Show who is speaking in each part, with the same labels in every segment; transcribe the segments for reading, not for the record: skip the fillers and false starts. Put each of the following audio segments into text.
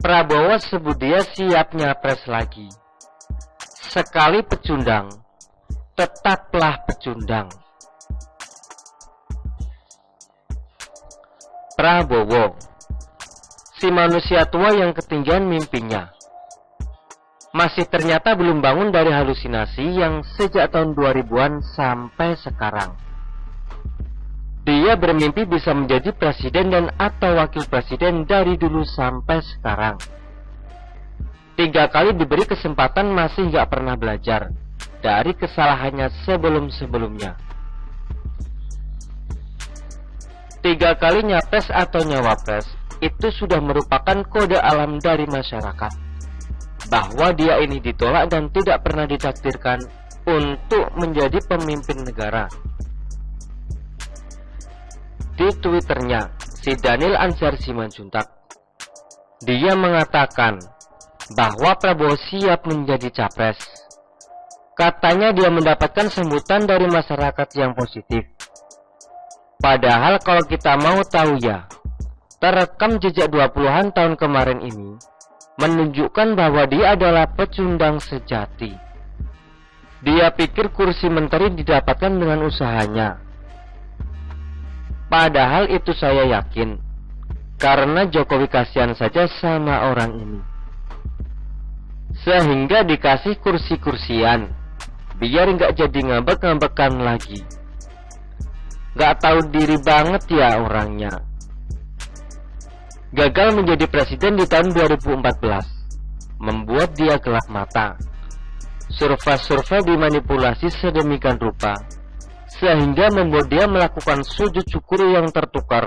Speaker 1: Prabowo sebut dia siap nyapres lagi. Sekali pecundang, tetaplah pecundang. Prabowo, si manusia tua yang ketinggian mimpinya, masih ternyata belum bangun dari halusinasi yang sejak tahun 2000-an sampai sekarang. Dia bermimpi bisa menjadi presiden dan atau wakil presiden dari dulu sampai sekarang. 3 kali diberi kesempatan masih gak pernah belajar dari kesalahannya sebelum-sebelumnya. 3 kali nyapres atau nyawapres itu sudah merupakan kode alam dari masyarakat, bahwa dia ini ditolak dan tidak pernah ditakdirkan untuk menjadi pemimpin negara. Di Twitternya, si Daniel Ansar Simanjuntak, dia mengatakan bahwa Prabowo siap menjadi capres. Katanya dia mendapatkan sambutan dari masyarakat yang positif. Padahal kalau kita mau tahu ya, terekam jejak 20-an tahun kemarin ini menunjukkan bahwa dia adalah pecundang sejati. Dia pikir kursi menteri didapatkan dengan usahanya. Padahal itu saya yakin, karena Jokowi kasihan saja sama orang ini, sehingga dikasih kursi-kursian, biar nggak jadi ngambek-ngambekan lagi. Nggak tahu diri banget ya orangnya. Gagal menjadi presiden di tahun 2014 membuat dia gelap mata. Survei dimanipulasi sedemikian rupa sehingga membuat dia melakukan sujud syukur yang tertukar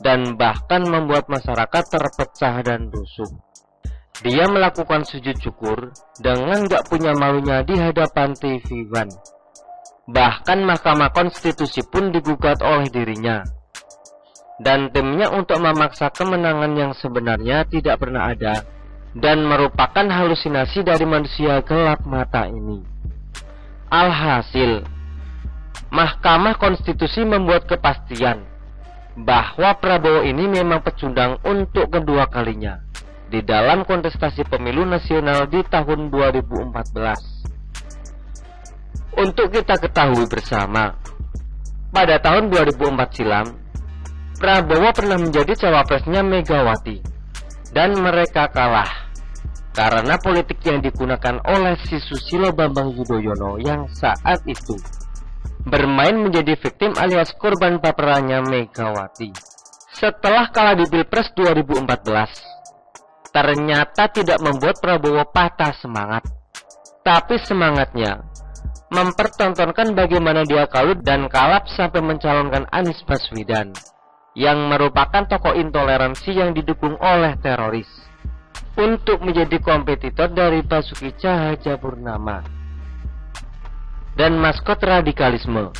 Speaker 1: dan bahkan membuat masyarakat terpecah dan rusuh. Dia melakukan sujud syukur dengan gak punya malunya di hadapan TV One. Bahkan Mahkamah Konstitusi pun digugat oleh dirinya dan timnya untuk memaksa kemenangan yang sebenarnya tidak pernah ada dan merupakan halusinasi dari manusia gelap mata ini. Alhasil, Mahkamah Konstitusi membuat kepastian bahwa Prabowo ini memang pecundang untuk kedua kalinya di dalam kontestasi pemilu nasional di tahun 2014. Untuk kita ketahui bersama, pada tahun 2004 silam, Prabowo pernah menjadi cawapresnya Megawati dan mereka kalah karena politik yang digunakan oleh si Susilo Bambang Yudhoyono yang saat itu bermain menjadi victim alias korban baperannya Megawati. Setelah kalah di Pilpres 2014, ternyata tidak membuat Prabowo patah semangat, tapi semangatnya mempertontonkan bagaimana dia kalut dan kalap sampai mencalonkan Anies Baswedan yang merupakan tokoh intoleransi yang didukung oleh teroris untuk menjadi kompetitor dari Basuki Cahayapurnama dan maskot radikalisme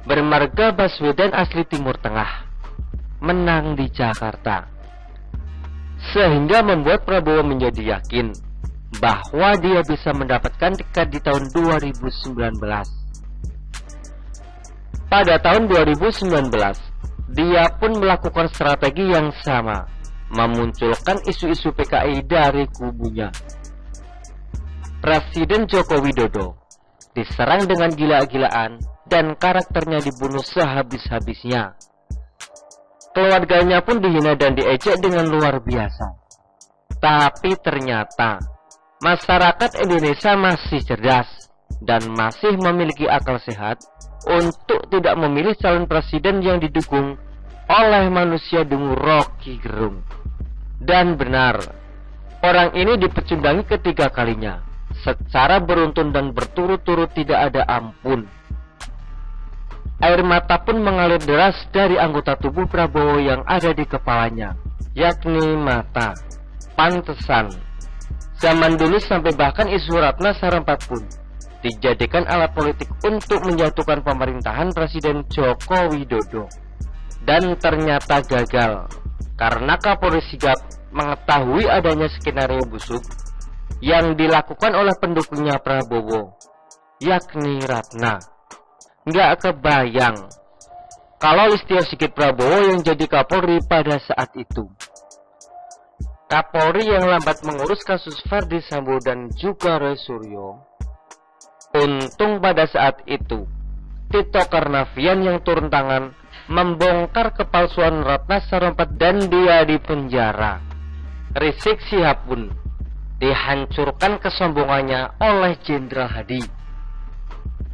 Speaker 1: bermarga Baswedan asli Timur Tengah menang di Jakarta, sehingga membuat Prabowo menjadi yakin bahwa dia bisa mendapatkan tiket di tahun 2019. Pada tahun 2019, dia pun melakukan strategi yang sama, memunculkan isu-isu PKI dari kubunya. Presiden Joko Widodo diserang dengan gila-gilaan dan karakternya dibunuh sehabis-habisnya. Keluarganya pun dihina dan diejek dengan luar biasa. Tapi ternyata masyarakat Indonesia masih cerdas dan masih memiliki akal sehat untuk tidak memilih calon presiden yang didukung oleh manusia dungu Rocky Gerung. Dan benar, orang ini dipecundangi ketiga kalinya secara beruntun dan berturut-turut tidak ada ampun. Air mata pun mengalir deras dari anggota tubuh Prabowo yang ada di kepalanya, yakni mata. Pantesan zaman dulu sampai bahkan isu Ratna Sarumpait pun dijadikan alat politik untuk menjatuhkan pemerintahan Presiden Joko Widodo. Dan ternyata gagal karena Kapolri sigap mengetahui adanya skenario busuk yang dilakukan oleh pendukungnya Prabowo, yakni Ratna. Nggak kebayang kalau Listio Sigit Prabowo yang jadi Kapolri pada saat itu. Kapolri yang lambat mengurus kasus Ferdy Sambo dan juga Roy Suryo. Untung pada saat itu Tito Karnavian yang turun tangan membongkar kepalsuan Ratna Sarumpait dan dia dipenjara. Rizik Syihab pun dihancurkan kesombongannya oleh Jenderal Hadi.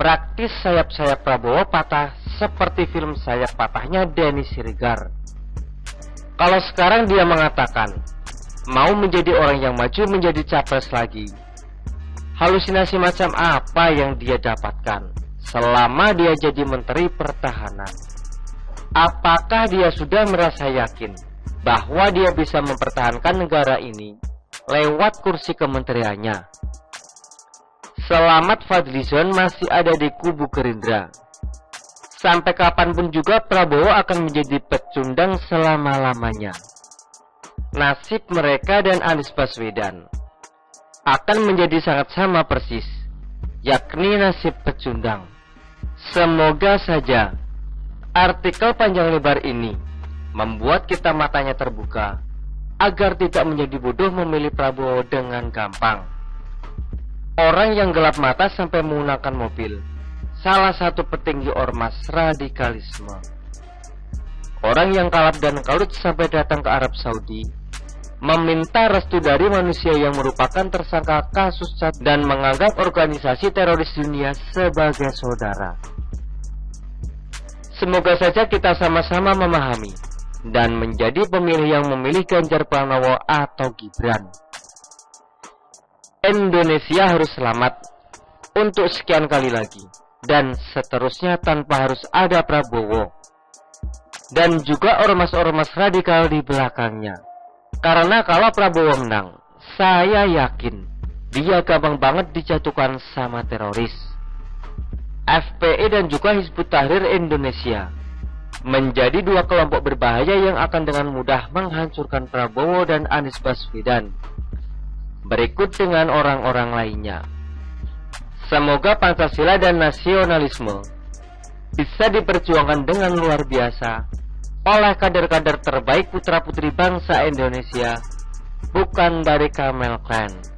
Speaker 1: Praktis sayap-sayap Prabowo patah seperti film sayap patahnya Denny Siregar. Kalau sekarang dia mengatakan mau menjadi orang yang maju menjadi capres lagi, halusinasi macam apa yang dia dapatkan selama dia jadi Menteri Pertahanan? Apakah dia sudah merasa yakin bahwa dia bisa mempertahankan negara ini lewat kursi kementeriannya? Selamat Fadlizon masih ada di kubu Gerindra. Sampai kapanpun juga Prabowo akan menjadi pecundang selama-lamanya. Nasib mereka dan Anies Baswedan akan menjadi sangat sama persis, yakni nasib pecundang. Semoga saja artikel panjang lebar ini membuat kita matanya terbuka agar tidak menjadi bodoh memilih Prabowo dengan gampang. Orang yang gelap mata sampai menggunakan mobil, salah satu petinggi ormas radikalisme. Orang yang kalap dan kalut sampai datang ke Arab Saudi, meminta restu dari manusia yang merupakan tersangka kasus cat dan menganggap organisasi teroris dunia sebagai saudara. Semoga saja kita sama-sama memahami dan menjadi pemilih yang memilih Ganjar Pranowo atau Gibran. Indonesia harus selamat untuk sekian kali lagi dan seterusnya tanpa harus ada Prabowo dan juga ormas-ormas radikal di belakangnya. Karena kalau Prabowo menang, saya yakin dia gampang banget dijatuhkan sama teroris. FPI dan juga Hizbut Tahrir Indonesia menjadi dua kelompok berbahaya yang akan dengan mudah menghancurkan Prabowo dan Anies Baswedan. Berikut dengan orang-orang lainnya. Semoga Pancasila dan nasionalisme bisa diperjuangkan dengan luar biasa oleh kader-kader terbaik putra-putri bangsa Indonesia, bukan dari Kamel Klan.